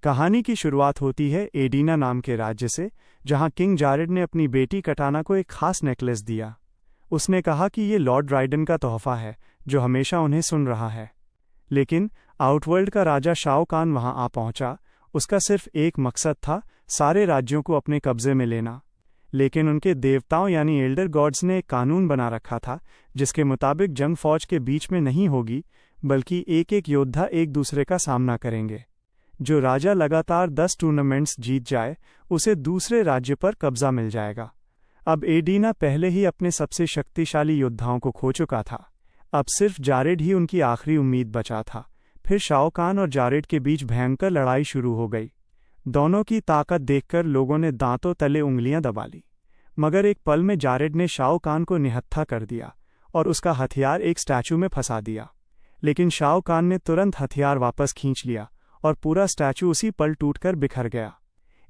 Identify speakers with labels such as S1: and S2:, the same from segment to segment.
S1: कहानी की शुरुआत होती है एडीना नाम के राज्य से, जहां किंग जारेड ने अपनी बेटी कटाना को एक खास नेकलेस दिया। उसने कहा कि ये लॉर्ड राइडन का तोहफा है जो हमेशा उन्हें सुन रहा है। लेकिन आउटवर्ल्ड का राजा शाओ कान वहां आ पहुंचा। उसका सिर्फ एक मकसद था, सारे राज्यों को अपने कब्जे में लेना। लेकिन उनके देवताओं यानी एल्डर गॉड्स ने एक कानून बना रखा था, जिसके मुताबिक जंग फौज के बीच में नहीं होगी, बल्कि एक एक योद्धा एक दूसरे का सामना करेंगे। जो राजा लगातार 10 टूर्नामेंट्स जीत जाए, उसे दूसरे राज्य पर कब्जा मिल जाएगा। अब एडीना पहले ही अपने सबसे शक्तिशाली योद्धाओं को खो चुका था। अब सिर्फ जारेड ही उनकी आखिरी उम्मीद बचा था। फिर शाओ कान और जारेड के बीच भयंकर लड़ाई शुरू हो गई। दोनों की ताकत देखकर लोगों ने दांतों तले उंगलियां दबा ली। मगर एक पल में जारेड ने शाओ कान को निहत्था कर दिया और उसका हथियार एक स्टैचू में फंसा दिया। लेकिन शाओ कान ने तुरंत हथियार वापस खींच लिया और पूरा स्टैचू उसी पल टूटकर बिखर गया।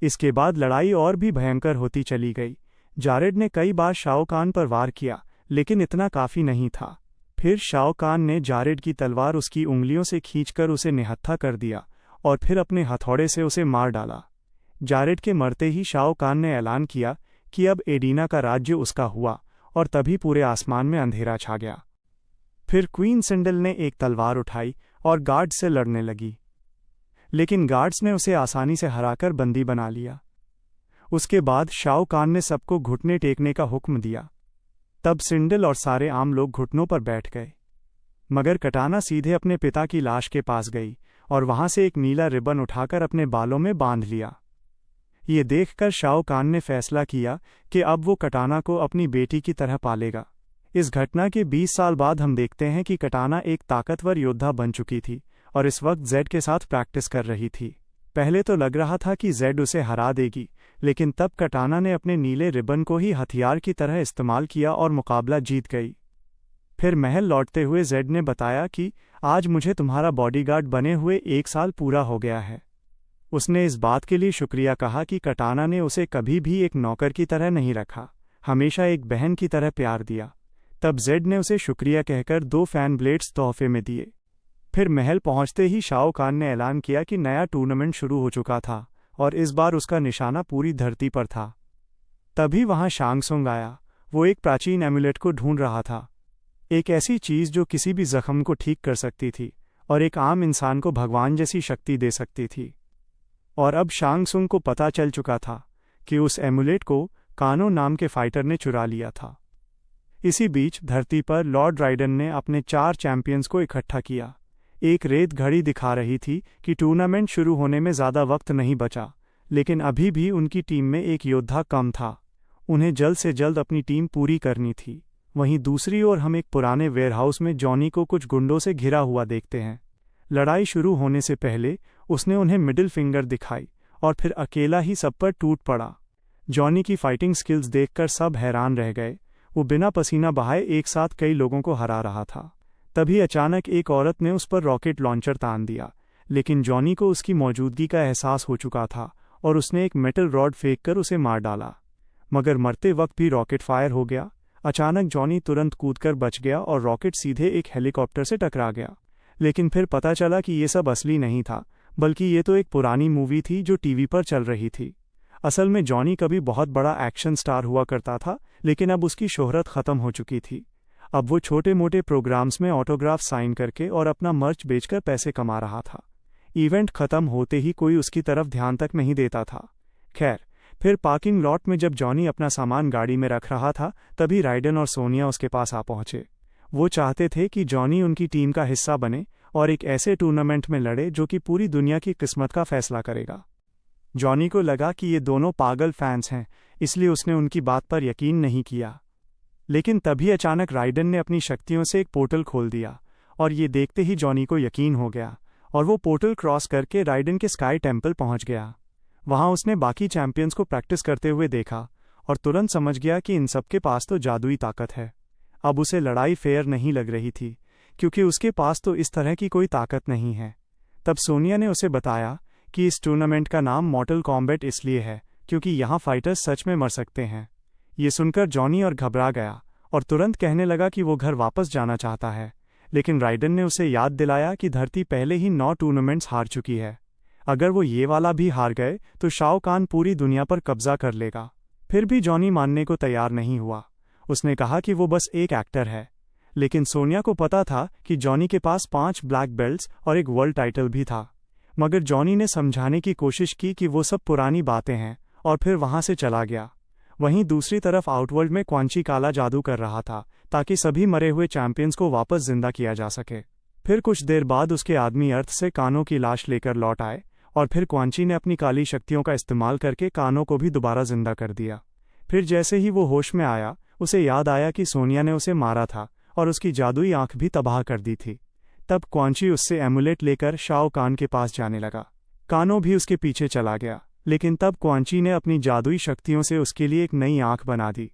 S1: इसके बाद लड़ाई और भी भयंकर होती चली गई। जारेड ने कई बार शाओ कान पर वार किया, लेकिन इतना काफी नहीं था। फिर शाओ कान ने जारेड की तलवार उसकी उंगलियों से खींचकर उसे निहत्था कर दिया और फिर अपने हथौड़े से उसे मार डाला। जारेड के मरते ही शाओ कान ने ऐलान किया कि अब एडीना का राज्य उसका हुआ, और तभी पूरे आसमान में अंधेरा छा गया। फिर क्वीन सिंडल ने एक तलवार उठाई और गार्ड्स से लड़ने लगी, लेकिन गार्ड्स ने उसे आसानी से हराकर बंदी बना लिया। उसके बाद शाओ कान ने सबको घुटने टेकने का हुक्म दिया। तब सिंडल और सारे आम लोग घुटनों पर बैठ गए। मगर कटाना सीधे अपने पिता की लाश के पास गई और वहां से एक नीला रिबन उठाकर अपने बालों में बांध लिया। ये देखकर शाओ कान ने फैसला किया कि अब वो कटाना को अपनी बेटी की तरह पालेगा। इस घटना के 20 साल बाद हम देखते हैं कि कटाना एक ताकतवर योद्धा बन चुकी थी और इस वक्त जेड के साथ प्रैक्टिस कर रही थी। पहले तो लग रहा था कि जेड उसे हरा देगी, लेकिन तब कटाना ने अपने नीले रिबन को ही हथियार की तरह इस्तेमाल किया और मुकाबला जीत गई। फिर महल लौटते हुए जेड ने बताया कि आज मुझे तुम्हारा बॉडीगार्ड बने हुए 1 साल पूरा हो गया है। उसने इस बात के लिए शुक्रिया कहा कि कटाना ने उसे कभी भी एक नौकर की तरह नहीं रखा, हमेशा एक बहन की तरह प्यार दिया। तब जेड ने उसे शुक्रिया कहकर 2 फैन ब्लेड्स तोहफे में दिए। फिर महल पहुंचते ही शाओ कान ने ऐलान किया कि नया टूर्नामेंट शुरू हो चुका था और इस बार उसका निशाना पूरी धरती पर था। तभी वहां शांग सुंग आया। वो एक प्राचीन एमुलेट को ढूंढ रहा था, एक ऐसी चीज जो किसी भी जख्म को ठीक कर सकती थी और एक आम इंसान को भगवान जैसी शक्ति दे सकती थी। और अब शांग सुंग को पता चल चुका था कि उस एमुलेट को कानो नाम के फाइटर ने चुरा लिया था। इसी बीच धरती पर लॉर्ड राइडन ने अपने 4 चैंपियंस को इकट्ठा किया। एक रेत घड़ी दिखा रही थी कि टूर्नामेंट शुरू होने में ज़्यादा वक्त नहीं बचा, लेकिन अभी भी उनकी टीम में एक योद्धा कम था। उन्हें जल्द से जल्द अपनी टीम पूरी करनी थी। वहीं दूसरी ओर हम एक पुराने वेयरहाउस में जॉनी को कुछ गुंडों से घिरा हुआ देखते हैं। लड़ाई शुरू होने से पहले उसने उन्हें मिडिल फिंगर दिखाई और फिर अकेला ही सब पर टूट पड़ा। जॉनी की फाइटिंग स्किल्स देखकर सब हैरान रह गए। वो बिना पसीना बहाए एक साथ कई लोगों को हरा रहा था। तभी अचानक एक औरत ने उस पर रॉकेट लॉन्चर तान दिया, लेकिन जॉनी को उसकी मौजूदगी का एहसास हो चुका था और उसने एक मेटल रॉड फेंककर उसे मार डाला। मगर मरते वक्त भी रॉकेट फायर हो गया। अचानक जॉनी तुरंत कूदकर बच गया और रॉकेट सीधे एक हेलीकॉप्टर से टकरा गया। लेकिन फिर पता चला कि ये सब असली नहीं था, बल्कि ये तो एक पुरानी मूवी थी जो टीवी पर चल रही थी। असल में जॉनी कभी बहुत बड़ा एक्शन स्टार हुआ करता था, लेकिन अब उसकी शोहरत खत्म हो चुकी थी। अब वो छोटे मोटे प्रोग्राम्स में ऑटोग्राफ साइन करके और अपना मर्च बेचकर पैसे कमा रहा था। इवेंट खत्म होते ही कोई उसकी तरफ ध्यान तक नहीं देता था। खैर, फिर पार्किंग लॉट में जब जॉनी अपना सामान गाड़ी में रख रहा था, तभी राइडन और सोनिया उसके पास आ पहुंचे। वो चाहते थे कि जॉनी उनकी टीम का हिस्सा बने और एक ऐसे टूर्नामेंट में लड़े जो कि पूरी दुनिया की किस्मत का फैसला करेगा। जॉनी को लगा कि ये दोनों पागल फैंस हैं, इसलिए उसने उनकी बात पर यकीन नहीं किया। लेकिन तभी अचानक राइडन ने अपनी शक्तियों से एक पोर्टल खोल दिया और ये देखते ही जॉनी को यकीन हो गया और वो पोर्टल क्रॉस करके राइडन के स्काई टेम्पल पहुंच गया। वहां उसने बाकी चैंपियंस को प्रैक्टिस करते हुए देखा और तुरंत समझ गया कि इन सबके पास तो जादुई ताकत है। अब उसे लड़ाई फेयर नहीं लग रही थी, क्योंकि उसके पास तो इस तरह की कोई ताकत नहीं है। तब सोनिया ने उसे बताया कि इस टूर्नामेंट का नाम मॉर्टल कॉम्बैट इसलिए है क्योंकि यहाँ फाइटर्स सच में मर सकते हैं। ये सुनकर जॉनी और घबरा गया और तुरंत कहने लगा कि वो घर वापस जाना चाहता है। लेकिन राइडन ने उसे याद दिलाया कि धरती पहले ही 9 टूर्नामेंट्स हार चुकी है। अगर वो ये वाला भी हार गए तो शाओ कान पूरी दुनिया पर कब्जा कर लेगा। फिर भी जॉनी मानने को तैयार नहीं हुआ। उसने कहा कि वो बस एक एक्टर है। लेकिन सोनिया को पता था कि जॉनी के पास 5 ब्लैक बेल्ट्स और एक वर्ल्ड टाइटल भी था। मगर जॉनी ने समझाने की कोशिश की कि वो सब पुरानी बातें हैं और फिर वहां से चला गया। वहीं दूसरी तरफ आउटवर्ल्ड में क्वान ची काला जादू कर रहा था ताकि सभी मरे हुए चैंपियंस को वापस जिंदा किया जा सके। फिर कुछ देर बाद उसके आदमी अर्थ से कानों की लाश लेकर लौट आए और फिर क्वान ची ने अपनी काली शक्तियों का इस्तेमाल करके कानों को भी दोबारा जिंदा कर दिया। फिर जैसे ही वो होश में आया उसे याद आया कि सोनिया ने उसे मारा था और उसकी जादुई आंख भी तबाह कर दी थी। तब क्वान ची उससे एमुलेट लेकर शाओ कान के पास जाने लगा। कानो भी उसके पीछे चला गया, लेकिन तब क्वान ची ने अपनी जादुई शक्तियों से उसके लिए एक नई आंख बना दी।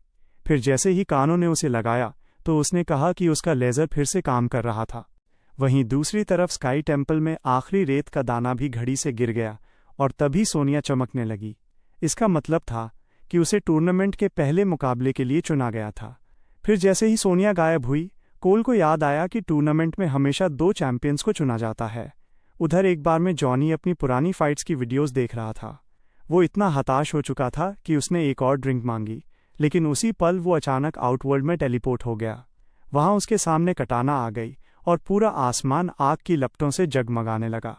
S1: फिर जैसे ही कानो ने उसे लगाया तो उसने कहा कि उसका लेज़र फिर से काम कर रहा था। वहीं दूसरी तरफ स्काई टेम्पल में आखिरी रेत का दाना भी घड़ी से गिर गया और तभी सोनिया चमकने लगी। इसका मतलब था कि उसे टूर्नामेंट के पहले मुकाबले के लिए चुना गया था। फिर जैसे ही सोनिया गायब हुई, कोल को याद आया कि टूर्नामेंट में हमेशा 2 चैंपियंस को चुना जाता है। उधर एक बार में जॉनी अपनी पुरानी फाइट्स की वीडियोस देख रहा था। वो इतना हताश हो चुका था कि उसने एक और ड्रिंक मांगी, लेकिन उसी पल वो अचानक आउटवर्ल्ड में टेलीपोर्ट हो गया। वहां उसके सामने कटाना आ गई और पूरा आसमान आग की लपटों से जगमगाने लगा।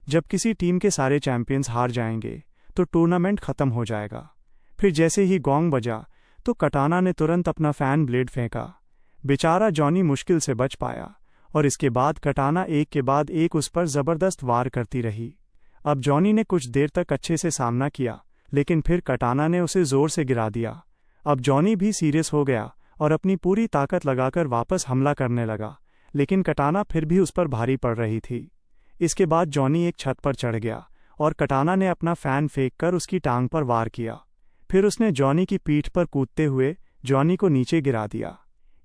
S1: जब किसी टीम के सारे चैंपियंस हार जाएंगे तो टूर्नामेंट खत्म हो जाएगा। फिर जैसे ही गॉन्ग बजा तो कटाना ने तुरंत अपना फैन ब्लेड फेंका। बेचारा जॉनी मुश्किल से बच पाया और इसके बाद कटाना एक के बाद एक उस पर जबरदस्त वार करती रही। अब जॉनी ने कुछ देर तक अच्छे से सामना किया, लेकिन फिर कटाना ने उसे जोर से गिरा दिया। अब जॉनी भी सीरियस हो गया और अपनी पूरी ताकत लगाकर वापस हमला करने लगा, लेकिन कटाना फिर भी उस पर भारी पड़ रही थी। इसके बाद जॉनी एक छत पर चढ़ गया और कटाना ने अपना फैन फेंककर उसकी टांग पर वार किया। फिर उसने जॉनी की पीठ पर कूदते हुए जॉनी को नीचे गिरा दिया।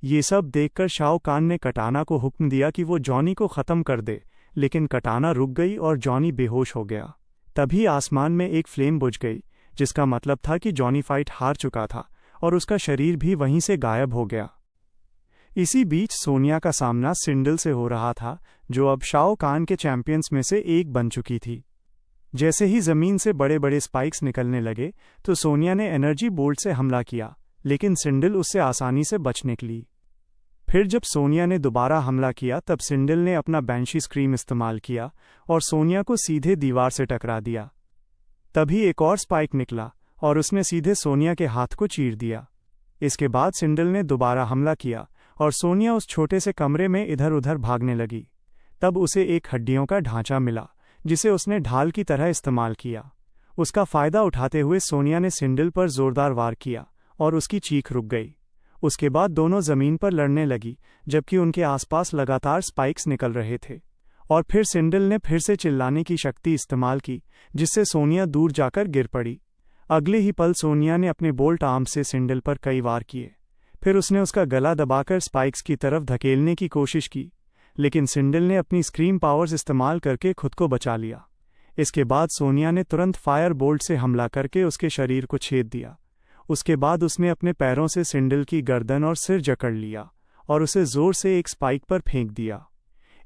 S1: ये सब देखकर शाओ कान ने कटाना को हुक्म दिया कि वो जॉनी को ख़त्म कर दे, लेकिन कटाना रुक गई और जॉनी बेहोश हो गया। तभी आसमान में एक फ्लेम बुझ गई, जिसका मतलब था कि जॉनी फाइट हार चुका था और उसका शरीर भी वहीं से गायब हो गया। इसी बीच सोनिया का सामना सिंडल से हो रहा था, जो अब शाओ कान के चैंपियंस में से एक बन चुकी थी। जैसे ही जमीन से बड़े बड़े स्पाइक्स निकलने लगे तो सोनिया ने एनर्जी बोल्ट से हमला किया, लेकिन सिंडल उससे आसानी से बच निकली। फिर जब सोनिया ने दोबारा हमला किया तब सिंडल ने अपना बैंशी स्क्रीम इस्तेमाल किया और सोनिया को सीधे दीवार से टकरा दिया। तभी एक और स्पाइक निकला और उसने सीधे सोनिया के हाथ को चीर दिया। इसके बाद सिंडल ने दोबारा हमला किया और सोनिया उस छोटे से कमरे में इधर उधर भागने लगी। तब उसे एक हड्डियों का ढांचा मिला, जिसे उसने ढाल की तरह इस्तेमाल किया। उसका फ़ायदा उठाते हुए सोनिया ने सिंडल पर जोरदार वार किया और उसकी चीख रुक गई। उसके बाद दोनों ज़मीन पर लड़ने लगी, जबकि उनके आसपास लगातार स्पाइक्स निकल रहे थे। और फिर सिंडल ने फिर से चिल्लाने की शक्ति इस्तेमाल की, जिससे सोनिया दूर जाकर गिर पड़ी। अगले ही पल सोनिया ने अपने बोल्ट आर्म से सिंडल पर कई वार किए। फिर उसने उसका गला दबाकर स्पाइक्स की तरफ धकेलने की कोशिश की, लेकिन सिंडल ने अपनी स्क्रीम पावर्स इस्तेमाल करके खुद को बचा लिया। इसके बाद सोनिया ने तुरंत फायर बोल्ट से हमला करके उसके शरीर को छेद दिया। उसके बाद उसने अपने पैरों से सिंडल की गर्दन और सिर जकड़ लिया और उसे जोर से एक स्पाइक पर फेंक दिया।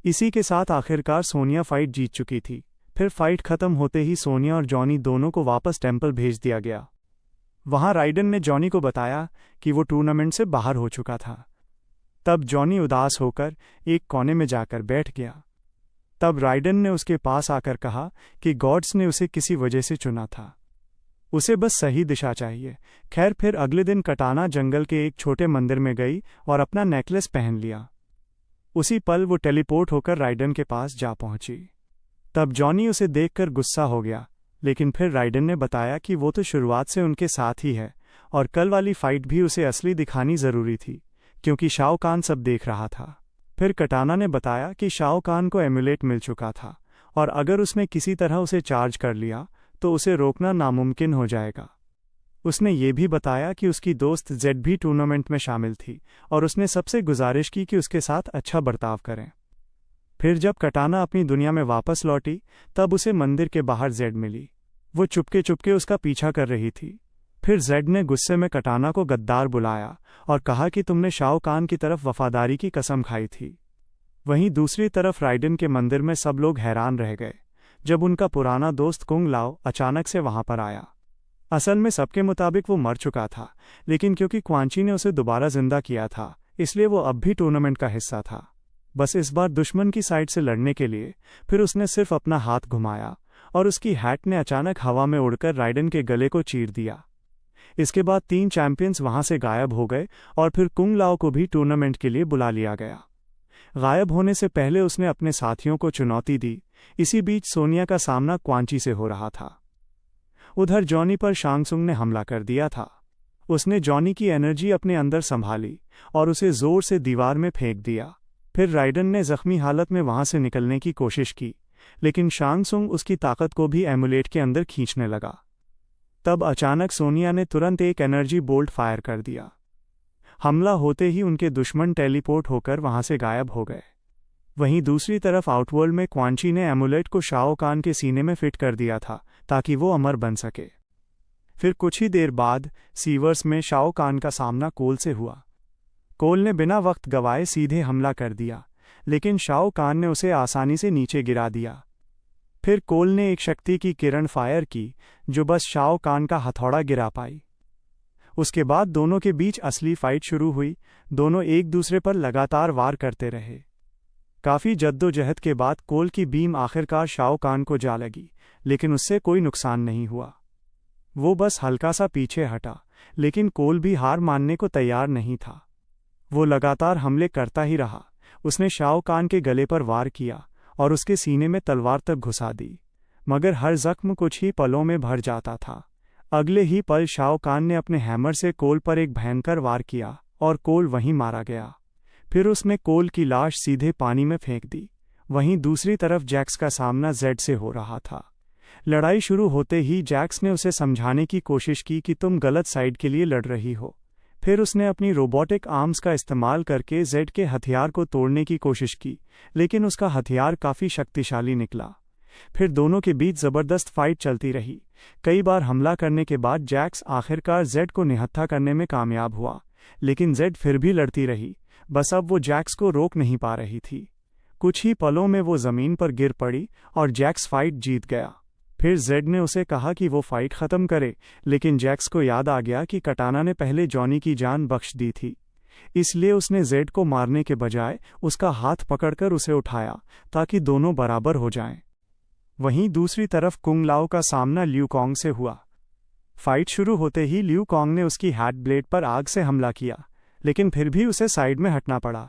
S1: इसी के साथ आखिरकार सोनिया फाइट जीत चुकी थी। फिर फाइट खत्म होते ही सोनिया और जॉनी दोनों को वापस टेम्पल भेज दिया गया। वहां राइडन ने जॉनी को बताया कि वो टूर्नामेंट से बाहर हो चुका था। तब जॉनी उदास होकर एक कोने में जाकर बैठ गया। तब राइडन ने उसके पास आकर कहा कि गॉड्स ने उसे किसी वजह से चुना था, उसे बस सही दिशा चाहिए। खैर, फिर अगले दिन कटाना जंगल के एक छोटे मंदिर में गई और अपना नेकलेस पहन लिया। उसी पल वो टेलीपोर्ट होकर राइडन के पास जा पहुंची। तब जॉनी उसे देखकर गुस्सा हो गया, लेकिन फिर राइडन ने बताया कि वो तो शुरुआत से उनके साथ ही है और कल वाली फाइट भी उसे असली दिखानी जरूरी थी, क्योंकि शाओ कान सब देख रहा था। फिर कटाना ने बताया कि शाओ कान को एमुलेट मिल चुका था और अगर उसने किसी तरह उसे चार्ज कर लिया तो उसे रोकना नामुमकिन हो जाएगा। उसने ये भी बताया कि उसकी दोस्त जेड भी टूर्नामेंट में शामिल थी और उसने सबसे गुजारिश की कि उसके साथ अच्छा बर्ताव करें। फिर जब कटाना अपनी दुनिया में वापस लौटी तब उसे मंदिर के बाहर जेड मिली। वो चुपके चुपके उसका पीछा कर रही थी। फिर जेड ने गुस्से में कटाना को गद्दार बुलाया और कहा कि तुमने शाओ कान की तरफ वफादारी की कसम खाई थी। वहीं दूसरी तरफ राइडन के मंदिर में सब लोग हैरान रह गए। जब उनका पुराना दोस्त कुंग लाओ अचानक से वहां पर आया। असल में सबके मुताबिक वो मर चुका था, लेकिन क्योंकि क्वान ची ने उसे दोबारा जिंदा किया था, इसलिए वो अब भी टूर्नामेंट का हिस्सा था। बस इस बार दुश्मन की साइड से लड़ने के लिए। फिर उसने सिर्फ अपना हाथ घुमाया और उसकी हैट ने अचानक हवा में उड़कर राइडन के गले को चीर दिया। इसके बाद 3 चैंपियंस वहां से गायब हो गए और फिर कुंग लाओ को भी टूर्नामेंट के लिए बुला लिया गया। गायब होने से पहले उसने अपने साथियों को चुनौती दी। इसी बीच सोनिया का सामना क्वान ची से हो रहा था। उधर जॉनी पर शांग त्सुंग ने हमला कर दिया था। उसने जॉनी की एनर्जी अपने अंदर संभाली और उसे जोर से दीवार में फेंक दिया। फिर राइडन ने जख्मी हालत में वहां से निकलने की कोशिश की, लेकिन शांग त्सुंग उसकी ताकत को भी एमुलेट के अंदर खींचने लगा। तब अचानक सोनिया ने तुरंत एक एनर्जी बोल्ट फायर कर दिया। हमला होते ही उनके दुश्मन टेलीपोर्ट होकर वहां से गायब हो गए। वहीं दूसरी तरफ आउटवर्ल्ड में क्वान ची ने एमुलेट को शाओ कान के सीने में फिट कर दिया था ताकि वो अमर बन सके। फिर कुछ ही देर बाद सीवर्स में शाओ कान का सामना कोल से हुआ। कोल ने बिना वक्त गवाए सीधे हमला कर दिया, लेकिन शाओ कान ने उसे आसानी से नीचे गिरा दिया। फिर कोल ने एक शक्ति की किरण फायर की जो बस शाओ कान का हथौड़ा गिरा पाई। उसके बाद दोनों के बीच असली फाइट शुरू हुई। दोनों एक दूसरे पर लगातार वार करते रहे। काफी जद्दोजहद के बाद कोल की बीम आखिरकार शाओ कान को जा लगी, लेकिन उससे कोई नुकसान नहीं हुआ। वो बस हल्का सा पीछे हटा, लेकिन कोल भी हार मानने को तैयार नहीं था। वो लगातार हमले करता ही रहा। उसने शाओ कान के गले पर वार किया और उसके सीने में तलवार तक घुसा दी, मगर हर जख्म कुछ ही पलों में भर जाता था। अगले ही पल शाओ कान ने अपने हैमर से कोल पर एक भयंकर वार किया और कोल वहीं मारा गया। फिर उसने कोल की लाश सीधे पानी में फेंक दी। वहीं दूसरी तरफ जैक्स का सामना जेड से हो रहा था। लड़ाई शुरू होते ही जैक्स ने उसे समझाने की कोशिश की कि तुम गलत साइड के लिए लड़ रही हो। फिर उसने अपनी रोबोटिक आर्म्स का इस्तेमाल करके जेड के हथियार को तोड़ने की कोशिश की, लेकिन उसका हथियार काफ़ी शक्तिशाली निकला। फिर दोनों के बीच ज़बरदस्त फाइट चलती रही। कई बार हमला करने के बाद जैक्स आखिरकार जेड को निहत्था करने में कामयाब हुआ, लेकिन जेड फिर भी लड़ती रही। बस अब वो जैक्स को रोक नहीं पा रही थी। कुछ ही पलों में वो ज़मीन पर गिर पड़ी और जैक्स फाइट जीत गया। फिर जेड ने उसे कहा कि वो फाइट ख़त्म करे, लेकिन जैक्स को याद आ गया कि कटाना ने पहले जॉनी की जान बख्श दी थी। इसलिए उसने जेड को मारने के बजाय उसका हाथ पकड़कर उसे उठाया ताकि दोनों बराबर हो जाएं। वहीं दूसरी तरफ कुंग लाओ का सामना लियू कॉन्ग से हुआ। फाइट शुरू होते ही लियू कॉन्ग ने उसकी हैट ब्लेड पर आग से हमला किया, लेकिन फिर भी उसे साइड में हटना पड़ा।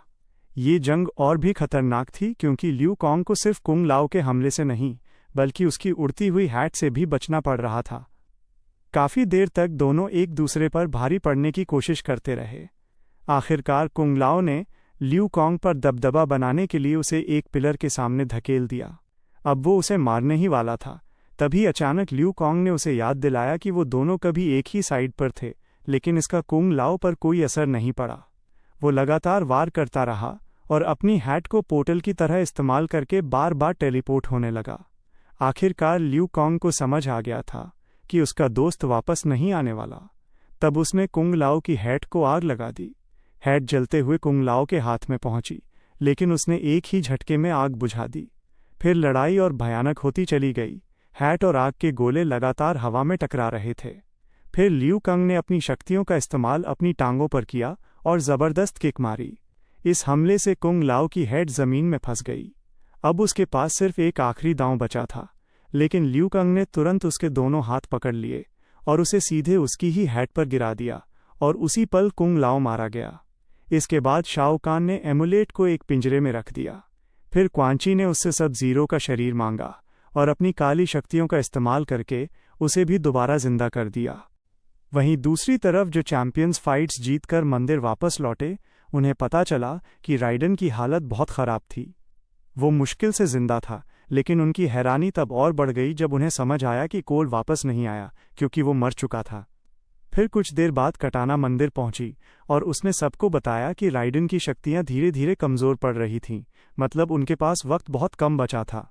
S1: ये जंग और भी खतरनाक थी क्योंकि लियू कॉन्ग को सिर्फ कुंग लाओ के हमले से नहीं, बल्कि उसकी उड़ती हुई हैट से भी बचना पड़ रहा था। काफ़ी देर तक दोनों एक दूसरे पर भारी पड़ने की कोशिश करते रहे। आखिरकार कुंग लाओ ने लियू कॉन्ग पर दबदबा बनाने के लिए उसे एक पिलर के सामने धकेल दिया। अब वो उसे मारने ही वाला था। तभी अचानक लियू कॉन्ग ने उसे याद दिलाया कि वो दोनों कभी एक ही साइड पर थे, लेकिन इसका कुंग लाओ पर कोई असर नहीं पड़ा। वो लगातार वार करता रहा और अपनी हैट को पोर्टल की तरह इस्तेमाल करके बार बार टेलीपोर्ट होने लगा। आखिरकार लियू कॉन्ग को समझ आ गया था कि उसका दोस्त वापस नहीं आने वाला। तब उसने कुंग लाओ की हैट को आग लगा दी। हैट जलते हुए कुंग लाओ के हाथ में पहुंची, लेकिन उसने एक ही झटके में आग बुझा दी। फिर लड़ाई और भयानक होती चली गई। हैट और आग के गोले लगातार हवा में टकरा रहे थे। फिर लियू कॉन्ग ने अपनी शक्तियों का इस्तेमाल अपनी टांगों पर किया और ज़बरदस्त किक मारी। इस हमले से कुंग लाओ की हैट ज़मीन में फंस गई। अब उसके पास सिर्फ एक आखिरी दांव बचा था, लेकिन लियू कॉन्ग ने तुरंत उसके दोनों हाथ पकड़ लिए और उसे सीधे उसकी ही हैट पर गिरा दिया और उसी पल कुंग लाओ मारा गया। इसके बाद शाओ कान ने एमुलेट को एक पिंजरे में रख दिया। फिर क्वान ची ने उससे सब ज़ीरो का शरीर मांगा और अपनी काली शक्तियों का इस्तेमाल करके उसे भी दोबारा जिंदा कर दिया। वहीं दूसरी तरफ जो चैंपियंस फाइट्स जीतकर मंदिर वापस लौटे, उन्हें पता चला कि राइडन की हालत बहुत ख़राब थी। वो मुश्किल से जिंदा था, लेकिन उनकी हैरानी तब और बढ़ गई जब उन्हें समझ आया कि कोल वापस नहीं आया क्योंकि वो मर चुका था। फिर कुछ देर बाद कटाना मंदिर पहुंची और उसने सबको बताया कि राइडन की शक्तियां धीरे धीरे कमज़ोर पड़ रही थीं, मतलब उनके पास वक्त बहुत कम बचा था।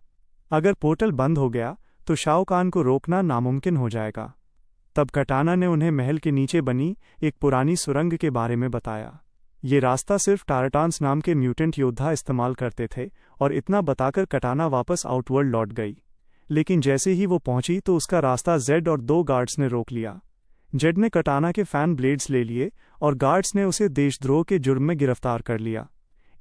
S1: अगर पोर्टल बंद हो गया तो शाओ कान को रोकना नामुमकिन हो जाएगा। तब कटाना ने उन्हें महल के नीचे बनी एक पुरानी सुरंग के बारे में बताया। ये रास्ता सिर्फ टारटान्स नाम के म्यूटेंट योद्धा इस्तेमाल करते थे और इतना बताकर कटाना वापस आउटवर्ल्ड लौट गई। लेकिन जैसे ही वो पहुंची तो उसका रास्ता जेड और 2 गार्ड्स ने रोक लिया। जेड ने कटाना के फैन ब्लेड्स ले लिए और गार्ड्स ने उसे देशद्रोह के जुर्म में गिरफ्तार कर लिया।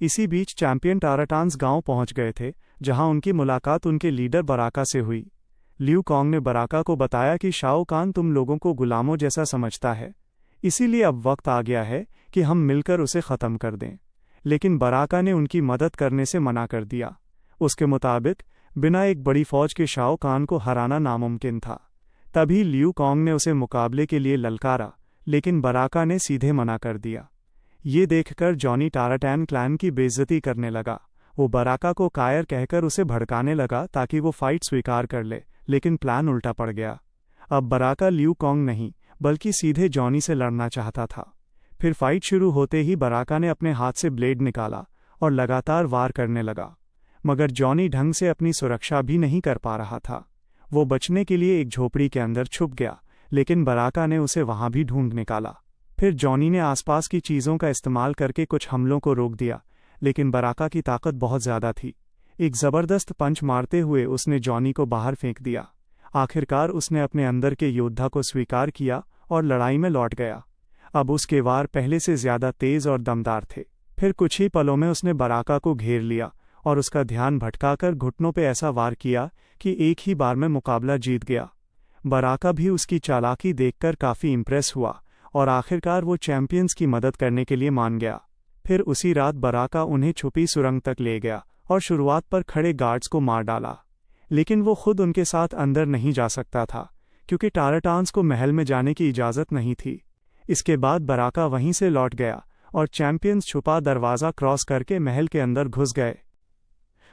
S1: इसी बीच चैंपियन टाराटान्स गांव पहुंच गए थे, जहां उनकी मुलाकात उनके लीडर बराका से हुई। लियू कॉन्ग ने बराका को बताया कि शाओ कान तुम लोगों को गुलामों जैसा समझता है, इसीलिए अब वक्त आ गया है कि हम मिलकर उसे ख़त्म कर दें। लेकिन बराका ने उनकी मदद करने से मना कर दिया। उसके मुताबिक बिना एक बड़ी फौज के शाओ कान को हराना नामुमकिन था। तभी लियू कॉन्ग ने उसे मुकाबले के लिए ललकारा, लेकिन बराका ने सीधे मना कर दिया। ये देखकर जॉनी टाराटैन क्लैन की बेइज्जती करने लगा। वो बराका को कायर कहकर उसे भड़काने लगा ताकि वो फाइट स्वीकार कर ले, लेकिन प्लान उल्टा पड़ गया। अब बराका लियू कॉन्ग नहीं बल्कि सीधे जॉनी से लड़ना चाहता था। फिर फाइट शुरू होते ही बराका ने अपने हाथ से ब्लेड निकाला और लगातार वार करने लगा, मगर जॉनी ढंग से अपनी सुरक्षा भी नहीं कर पा रहा था। वो बचने के लिए एक झोपड़ी के अंदर छुप गया, लेकिन बराका ने उसे वहां भी ढूंढ निकाला। फिर जॉनी ने आसपास की चीज़ों का इस्तेमाल करके कुछ हमलों को रोक दिया, लेकिन बराका की ताकत बहुत ज़्यादा थी। एक ज़बरदस्त पंच मारते हुए उसने जॉनी को बाहर फेंक दिया। आखिरकार उसने अपने अंदर के योद्धा को स्वीकार किया और लड़ाई में लौट गया। अब उसके वार पहले से ज़्यादा तेज़ और दमदार थे। फिर कुछ ही पलों में उसने बराका को घेर लिया और उसका ध्यान भटकाकर घुटनों पे ऐसा वार किया कि एक ही बार में मुकाबला जीत गया। बराका भी उसकी चालाकी देखकर काफ़ी इम्प्रेस हुआ और आखिरकार वो चैंपियंस की मदद करने के लिए मान गया। फिर उसी रात बराका उन्हें छुपी सुरंग तक ले गया और शुरुआत पर खड़े गार्ड्स को मार डाला, लेकिन वो खुद उनके साथ अंदर नहीं जा सकता था क्योंकि टाराटान्स को महल में जाने की इजाज़त नहीं थी। इसके बाद बराका वहीं से लौट गया और चैंपियंस छुपा दरवाज़ा क्रॉस करके महल के अंदर घुस गए।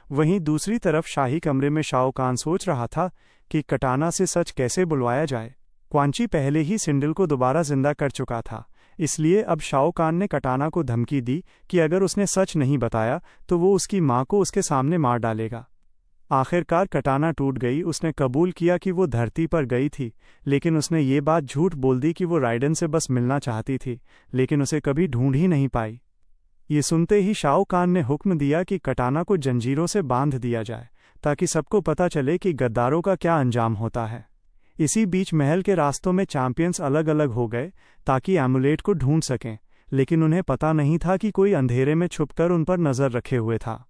S1: वहीं दूसरी तरफ शाही कमरे में शाओ कान सोच रहा था कि कटाना से सच कैसे बुलवाया जाए। क्वान ची पहले ही सिंडल को दोबारा जिंदा कर चुका था, इसलिए अब शाओ कान ने कटाना को धमकी दी कि अगर उसने सच नहीं बताया तो वो उसकी मां को उसके सामने मार डालेगा। आखिरकार कटाना टूट गई। उसने कबूल किया कि वो धरती पर गई थी, लेकिन उसने ये बात झूठ बोल दी कि वो राइडन से बस मिलना चाहती थी, लेकिन उसे कभी ढूंढ ही नहीं पाई। ये सुनते ही शाओ कान ने हुक्म दिया कि कटाना को जंजीरों से बांध दिया जाए ताकि सबको पता चले कि गद्दारों का क्या अंजाम होता है। इसी बीच महल के रास्तों में चैंपियंस अलग अलग हो गए ताकि एमुलेट को ढूंढ सकें, लेकिन उन्हें पता नहीं था कि कोई अंधेरे में छुपकर उन पर नज़र रखे हुए था।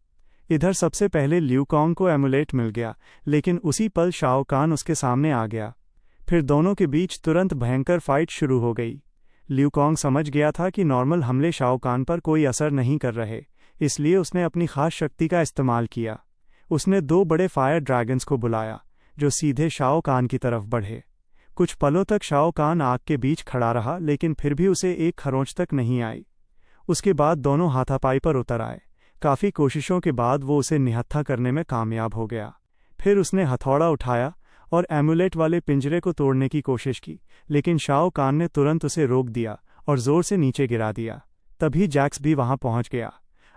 S1: इधर सबसे पहले लियू कॉन्ग को एमुलेट मिल गया, लेकिन उसी पल शाओ कान उसके सामने आ गया। फिर दोनों के बीच तुरंत भयंकर फाइट शुरू हो गई। लियू कॉन्ग समझ गया था कि नॉर्मल हमले शाओ कान पर कोई असर नहीं कर रहे, इसलिए उसने अपनी खास शक्ति का इस्तेमाल किया। उसने 2 बड़े फायर ड्रैगन्स को बुलाया जो सीधे शाओ कान की तरफ बढ़े। कुछ पलों तक शाओ कान आग के बीच खड़ा रहा, लेकिन फिर भी उसे एक खरोंच तक नहीं आई। उसके बाद दोनों हाथापाई पर उतर आए। काफ़ी कोशिशों के बाद वो उसे निहत्था करने में कामयाब हो गया। फिर उसने हथौड़ा उठाया और एमुलेट वाले पिंजरे को तोड़ने की कोशिश की, लेकिन शाओ कान ने तुरंत उसे रोक दिया और ज़ोर से नीचे गिरा दिया। तभी जैक्स भी वहां पहुंच गया।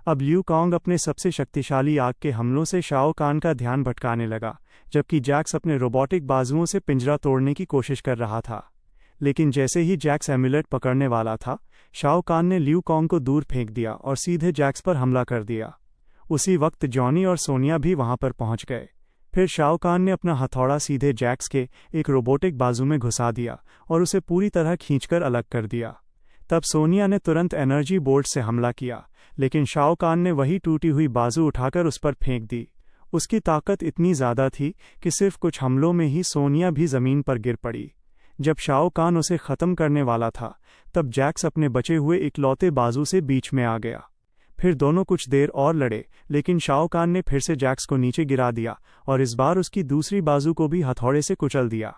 S1: अब लियू कॉन्ग अपने सबसे शक्तिशाली आग के हमलों से शाओ कान का ध्यान भटकाने लगा, जबकि जैक्स अपने रोबोटिक बाजुओं से पिंजरा तोड़ने की कोशिश कर रहा था। लेकिन जैसे ही जैक्स एमुलेट पकड़ने वाला था, शाओ कान ने लियू कॉन्ग को दूर फेंक दिया और सीधे जैक्स पर हमला कर दिया। उसी वक्त जॉनी और सोनिया भी वहां पर पहुंच गए। फिर शाओ कान ने अपना हथौड़ा सीधे जैक्स के एक रोबोटिक बाजू में घुसा दिया और उसे पूरी तरह खींचकर अलग कर दिया। तब सोनिया ने तुरंत एनर्जी बोल्ट से हमला किया, लेकिन शाओ कान ने वही टूटी हुई बाजू उठाकर उस पर फेंक दी। उसकी ताकत इतनी ज़्यादा थी कि सिर्फ कुछ हमलों में ही सोनिया भी ज़मीन पर गिर पड़ी। जब शाओ कान उसे ख़त्म करने वाला था, तब जैक्स अपने बचे हुए इकलौते बाजू से बीच में आ गया। फिर दोनों कुछ देर और लड़े, लेकिन शाओ कान ने फिर से जैक्स को नीचे गिरा दिया और इस बार उसकी दूसरी बाजू को भी हथौड़े से कुचल दिया।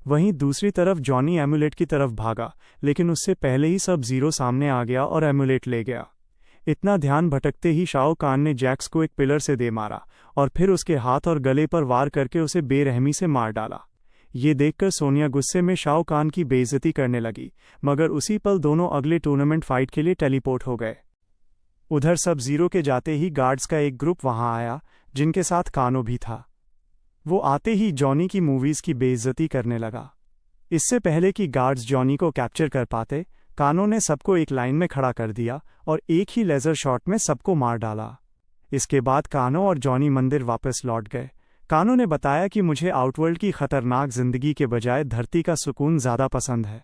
S1: वहीं दूसरी तरफ जॉनी एमुलेट की तरफ भागा, लेकिन उससे पहले ही सब ज़ीरो सामने आ गया और एमुलेट ले गया। इतना ध्यान भटकते ही शाओ कान ने जैक्स को एक पिलर से दे मारा और फिर उसके हाथ और गले पर वार करके उसे बेरहमी से मार डाला। ये देखकर सोनिया गुस्से में शाओ कान की बेइज्जती करने लगी, मगर उसी पल दोनों अगले टूर्नामेंट फाइट के लिए टेलीपोर्ट हो गए। उधर सब ज़ीरो के जाते ही गार्ड्स का एक ग्रुप वहां आया, जिनके साथ कानो भी था। वो आते ही जॉनी की मूवीज़ की बेइज्जती करने लगा। इससे पहले कि गार्ड्स जॉनी को कैप्चर कर पाते, कानो ने सबको एक लाइन में खड़ा कर दिया और एक ही लेज़र शॉट में सबको मार डाला। इसके बाद कानो और जॉनी मंदिर वापस लौट गए। कानो ने बताया कि मुझे आउटवर्ल्ड की खतरनाक जिंदगी के बजाय धरती का सुकून ज़्यादा पसंद है,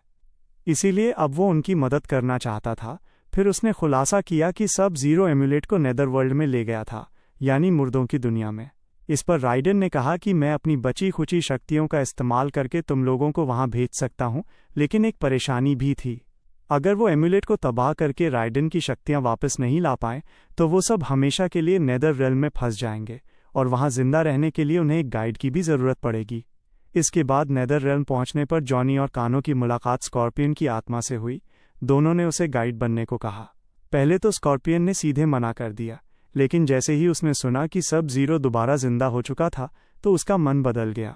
S1: इसीलिए अब वो उनकी मदद करना चाहता था। फिर उसने खुलासा किया कि सब ज़ीरो एम्यूलेट को नेदरवर्ल्ड में ले गया था, यानी मुर्दों की दुनिया में। इस पर राइडन ने कहा कि मैं अपनी बची खुची शक्तियों का इस्तेमाल करके तुम लोगों को वहां भेज सकता हूं, लेकिन एक परेशानी भी थी। अगर वो एम्यूलेट को तबाह करके राइडन की शक्तियां वापस नहीं ला पाएं, तो वो सब हमेशा के लिए नेदर रेल्म में फंस जाएंगे और वहां जिंदा रहने के लिए उन्हें एक गाइड की भी ज़रूरत पड़ेगी। इसके बाद नेदर रेल्म पहुंचने पर जॉनी और कानो की मुलाकात स्कॉर्पियन की आत्मा से हुई। दोनों ने उसे गाइड बनने को कहा। पहले तो स्कॉर्पियन ने सीधे मना कर दिया, लेकिन जैसे ही उसने सुना कि सब ज़ीरो दोबारा जिंदा हो चुका था, तो उसका मन बदल गया।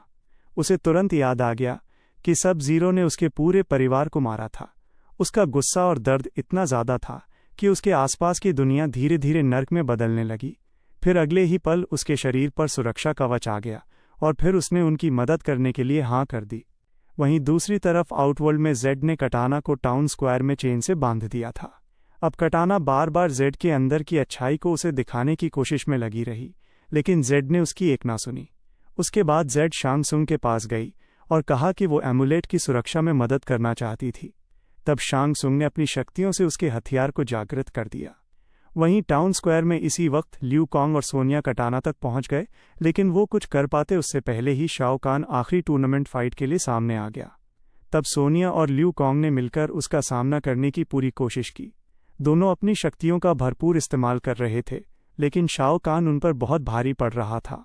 S1: उसे तुरंत याद आ गया कि सब ज़ीरो ने उसके पूरे परिवार को मारा था। उसका गुस्सा और दर्द इतना ज़्यादा था कि उसके आसपास की दुनिया धीरे धीरे नर्क में बदलने लगी। फिर अगले ही पल उसके शरीर पर सुरक्षा कवच आ गया और फिर उसने उनकी मदद करने के लिए हाँ कर दी। वहीं दूसरी तरफ आउटवर्ल्ड में जेड ने कटाना को टाउन स्क्वायर में चेन से बांध दिया था। अब कटाना बार बार जेड के अंदर की अच्छाई को उसे दिखाने की कोशिश में लगी रही, लेकिन जेड ने उसकी एक ना सुनी। उसके बाद जेड शांग सुंग के पास गई और कहा कि वो एमुलेट की सुरक्षा में मदद करना चाहती थी। तब शांग सुंग ने अपनी शक्तियों से उसके हथियार को जागृत कर दिया। वहीं टाउन स्क्वायर में इसी वक्त ल्यू कॉन्ग और सोनिया कटाना तक पहुंच गए, लेकिन वो कुछ कर पाते उससे पहले ही शाओ कान आखिरी टूर्नामेंट फाइट के लिए सामने आ गया। तब सोनिया और ल्यू कॉन्ग ने मिलकर उसका सामना करने की पूरी कोशिश की। दोनों अपनी शक्तियों का भरपूर इस्तेमाल कर रहे थे, लेकिन शाओ कान उन पर बहुत भारी पड़ रहा था।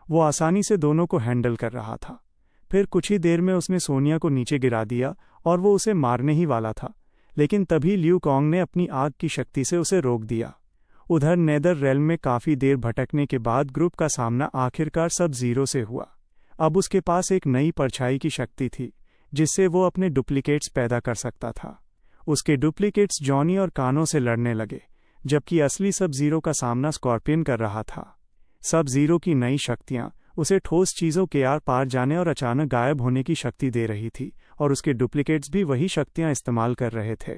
S1: वो आसानी से दोनों को हैंडल कर रहा था। फिर कुछ ही देर में उसने सोनिया को नीचे गिरा दिया और वो उसे मारने ही वाला था, लेकिन तभी ल्यू कॉन्ग ने अपनी आग की शक्ति से उसे रोक दिया। उधर नेदर रेल्म में काफ़ी देर भटकने के बाद ग्रुप का सामना आखिरकार सब ज़ीरो से हुआ। अब उसके पास एक नई परछाई की शक्ति थी, जिससे वो अपने डुप्लीकेट्स पैदा कर सकता था। उसके डुप्लीकेट्स जॉनी और कानो से लड़ने लगे, जबकि असली सब ज़ीरो का सामना स्कॉर्पियन कर रहा था। सब ज़ीरो की नई शक्तियाँ उसे ठोस चीज़ों के आर पार जाने और अचानक गायब होने की शक्ति दे रही थी, और उसके डुप्लीकेट्स भी वही शक्तियाँ इस्तेमाल कर रहे थे।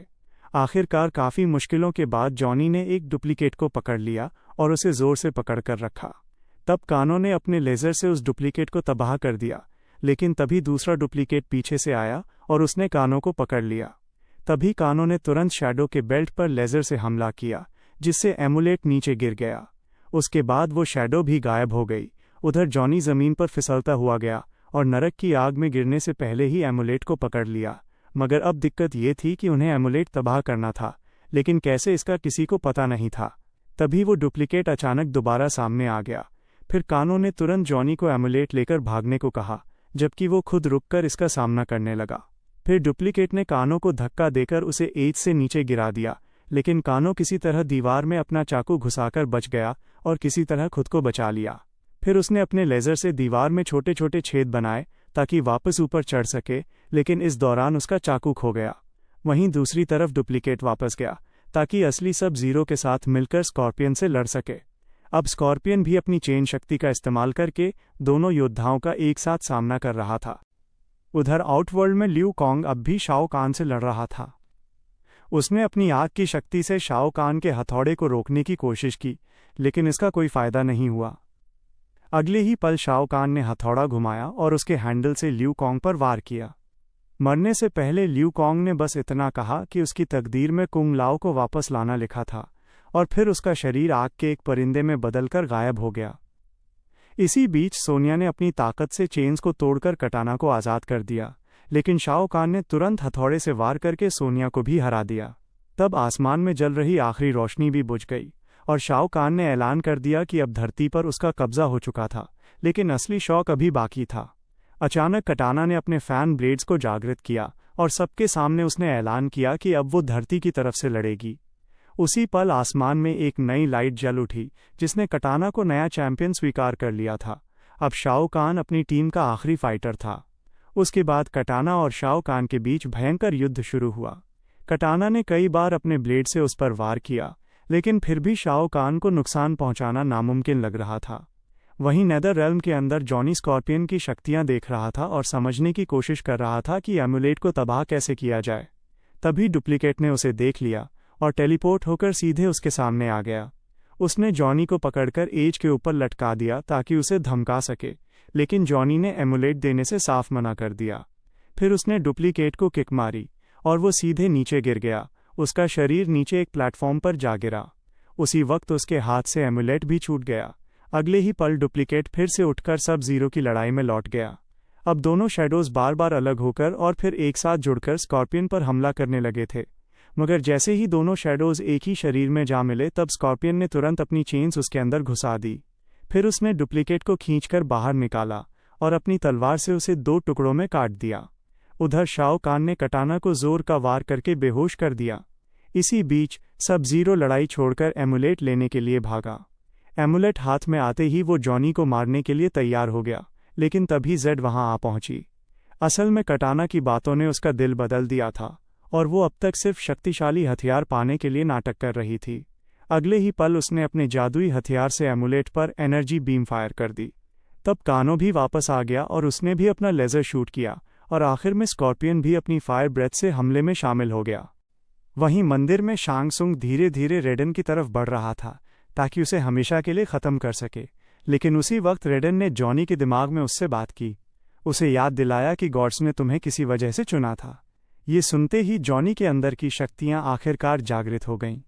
S1: आखिरकार काफ़ी मुश्किलों के बाद जॉनी ने एक डुप्लीकेट को पकड़ लिया और उसे ज़ोर से पकड़ कर रखा। तब कानो ने अपने लेज़र से उस डुप्लीकेट को तबाह कर दिया, लेकिन तभी दूसरा डुप्लीकेट पीछे से आया और उसने कानो को पकड़ लिया। तभी कानो ने तुरंत शैडो के बेल्ट पर लेज़र से हमला किया, जिससे एमुलेट नीचे गिर गया। उसके बाद वो शैडो भी गायब हो गई। उधर जॉनी ज़मीन पर फिसलता हुआ गया और नरक की आग में गिरने से पहले ही एमुलेट को पकड़ लिया। मगर अब दिक्कत ये थी कि उन्हें एमुलेट तबाह करना था, लेकिन कैसे इसका किसी को पता नहीं था। तभी वो डुप्लीकेट अचानक दोबारा सामने आ गया। फिर कानो ने तुरंत जॉनी को एमुलेट लेकर भागने को कहा, जबकि वो खुद रुककर इसका सामना करने लगा। फिर डुप्लीकेट ने कानो को धक्का देकर उसे एज से नीचे गिरा दिया, लेकिन कानो किसी तरह दीवार में अपना चाकू घुसाकर बच गया और किसी तरह खुद को बचा लिया। फिर उसने अपने लेज़र से दीवार में छोटे छोटे छेद बनाए ताकि वापस ऊपर चढ़ सके, लेकिन इस दौरान उसका चाकू खो गया। वहीं दूसरी तरफ डुप्लीकेट वापस गया ताकि असली सब ज़ीरो के साथ मिलकर स्कॉर्पियन से लड़ सके। अब स्कॉर्पियन भी अपनी चेन शक्ति का इस्तेमाल करके दोनों योद्धाओं का एक साथ सामना कर रहा था। उधर आउटवर्ल्ड में ल्यू कॉन्ग अब भी शाओ कान से लड़ रहा था। उसने अपनी आग की शक्ति से शाओ कान के हथौड़े को रोकने की कोशिश की, लेकिन इसका कोई फायदा नहीं हुआ। अगले ही पल शाओ कान ने हथौड़ा घुमाया और उसके हैंडल से ल्यू कॉन्ग पर वार किया। मरने से पहले ल्यू कॉन्ग ने बस इतना कहा कि उसकी तकदीर में कुंग लाओ को वापस लाना लिखा था, और फिर उसका शरीर आग के एक परिंदे में बदलकर गायब हो गया। इसी बीच सोनिया ने अपनी ताकत से चेन्स को तोड़कर कटाना को आज़ाद कर दिया, लेकिन शाओ कान ने तुरंत हथौड़े से वार करके सोनिया को भी हरा दिया। तब आसमान में जल रही आखिरी रोशनी भी बुझ गई और शाओ कान ने ऐलान कर दिया कि अब धरती पर उसका कब्जा हो चुका था, लेकिन असली शौक अभी बाकी था। अचानक कटाना ने अपने फैन ब्लेड्स को जागृत किया और सबके सामने उसने ऐलान किया कि अब वो धरती की तरफ से लड़ेगी। उसी पल आसमान में एक नई लाइट जल उठी, जिसने कटाना को नया चैंपियन स्वीकार कर लिया था। अब शाओ कान अपनी टीम का आखिरी फाइटर था। उसके बाद कटाना और शाओ कान के बीच भयंकर युद्ध शुरू हुआ। कटाना ने कई बार अपने ब्लेड से उस पर वार किया, लेकिन फिर भी शाओ कान को नुकसान पहुंचाना नामुमकिन लग रहा था। वहीं नेदर रेल्म के अंदर जॉनी स्कॉर्पियन की शक्तियां देख रहा था और समझने की कोशिश कर रहा था कि एमुलेट को तबाह कैसे किया जाए। तभी डुप्लीकेट ने उसे देख लिया और टेलीपोर्ट होकर सीधे उसके सामने आ गया। उसने जॉनी को पकड़कर एज के ऊपर लटका दिया ताकि उसे धमका सके, लेकिन जॉनी ने एमुलेट देने से साफ मना कर दिया। फिर उसने डुप्लीकेट को किक मारी और वो सीधे नीचे गिर गया। उसका शरीर नीचे एक प्लेटफॉर्म पर जा गिरा। उसी वक्त उसके हाथ से एमुलेट भी छूट गया। अगले ही पल डुप्लीकेट फिर से उठकर सब जीरो की लड़ाई में लौट गया। अब दोनों शैडोज बार बार अलग होकर और फिर एक साथ जुड़कर स्कॉर्पियन पर हमला करने लगे थे, मगर जैसे ही दोनों शैडोज एक ही शरीर में जा मिले तब स्कॉर्पियन ने तुरंत अपनी चेन्स उसके अंदर घुसा दी। फिर उसने डुप्लीकेट को खींचकर बाहर निकाला और अपनी तलवार से उसे 2 टुकड़ों में काट दिया। उधर शाओ कान ने कटाना को जोर का वार करके बेहोश कर दिया। इसी बीच सब जीरो लड़ाई छोड़कर एमुलेट लेने के लिए भागा। एमुलेट हाथ में आते ही वो जॉनी को मारने के लिए तैयार हो गया, लेकिन तभी जेड वहां आ पहुंची। असल में कटाना की बातों ने उसका दिल बदल दिया था और वो अब तक सिर्फ शक्तिशाली हथियार पाने के लिए नाटक कर रही थी। अगले ही पल उसने अपने जादुई हथियार से एमुलेट पर एनर्जी बीम फायर कर दी। तब कानो भी वापस आ गया और उसने भी अपना लेजर शूट किया और आखिर में स्कॉर्पियन भी अपनी फायर ब्रेथ से हमले में शामिल हो गया। वहीं मंदिर में शांग सुंग धीरे धीरे रेडन की तरफ बढ़ रहा था ताकि उसे हमेशा के लिए ख़त्म कर सके, लेकिन उसी वक्त रेडन ने जॉनी के दिमाग में उससे बात की। उसे याद दिलाया कि गॉड्स ने तुम्हें किसी वजह से चुना था। ये सुनते ही जॉनी के अंदर की शक्तियां आखिरकार जागृत हो गईं।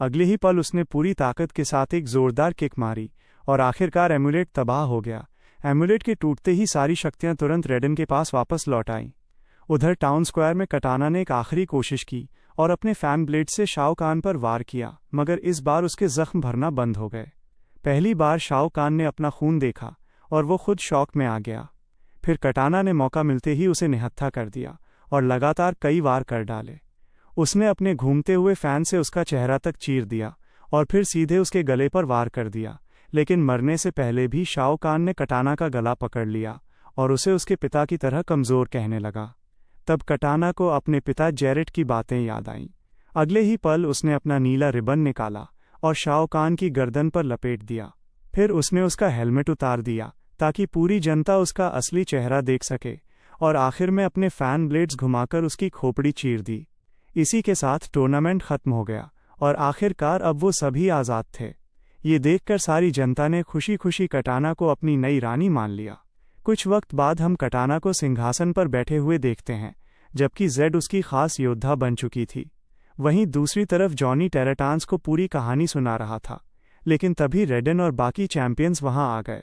S1: अगले ही पल उसने पूरी ताकत के साथ एक जोरदार किक मारी और आखिरकार एमुलेट तबाह हो गया। एमुलेट के टूटते ही सारी शक्तियां तुरंत रेडन के पास वापस लौट आईं। उधर टाउन स्क्वायर में कटाना ने एक आखिरी कोशिश की और अपने फैन ब्लेड से शाओ कान पर वार किया, मगर इस बार उसके जख्म भरना बंद हो गए। पहली बार शाओ कान ने अपना खून देखा और वो खुद शॉक में आ गया। फिर कटाना ने मौका मिलते ही उसे निहत्था कर दिया और लगातार कई वार कर डाले। उसने अपने घूमते हुए फैन से उसका चेहरा तक चीर दिया और फिर सीधे उसके गले पर वार कर दिया, लेकिन मरने से पहले भी शाओ कान ने कटाना का गला पकड़ लिया और उसे उसके पिता की तरह कमज़ोर कहने लगा। तब कटाना को अपने पिता जैरेट की बातें याद आईं। अगले ही पल उसने अपना नीला रिबन निकाला और शाओ कान की गर्दन पर लपेट दिया। फिर उसने उसका हेलमेट उतार दिया ताकि पूरी जनता उसका असली चेहरा देख सके और आखिर में अपने फैन ब्लेड्स घुमाकर उसकी खोपड़ी चीर दी। इसी के साथ टूर्नामेंट खत्म हो गया और आखिरकार अब वो सभी आज़ाद थे। ये देखकर सारी जनता ने खुशी खुशी कटाना को अपनी नई रानी मान लिया। कुछ वक्त बाद हम कटाना को सिंहासन पर बैठे हुए देखते हैं, जबकि जेड उसकी खास योद्धा बन चुकी थी। वहीं दूसरी तरफ जॉनी टेराटान्स को पूरी कहानी सुना रहा था, लेकिन तभी रेडन और बाकी चैंपियंस वहां आ गए।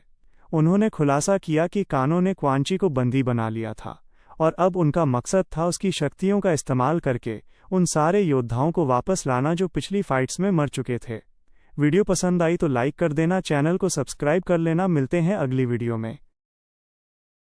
S1: उन्होंने खुलासा किया कि कानो ने क्वान ची को बंदी बना लिया था और अब उनका मकसद था उसकी शक्तियों का इस्तेमाल करके उन सारे योद्धाओं को वापस लाना जो पिछली फाइट्स में मर चुके थे। वीडियो पसंद आई तो लाइक कर देना, चैनल को सब्सक्राइब कर लेना। मिलते हैं अगली वीडियो में।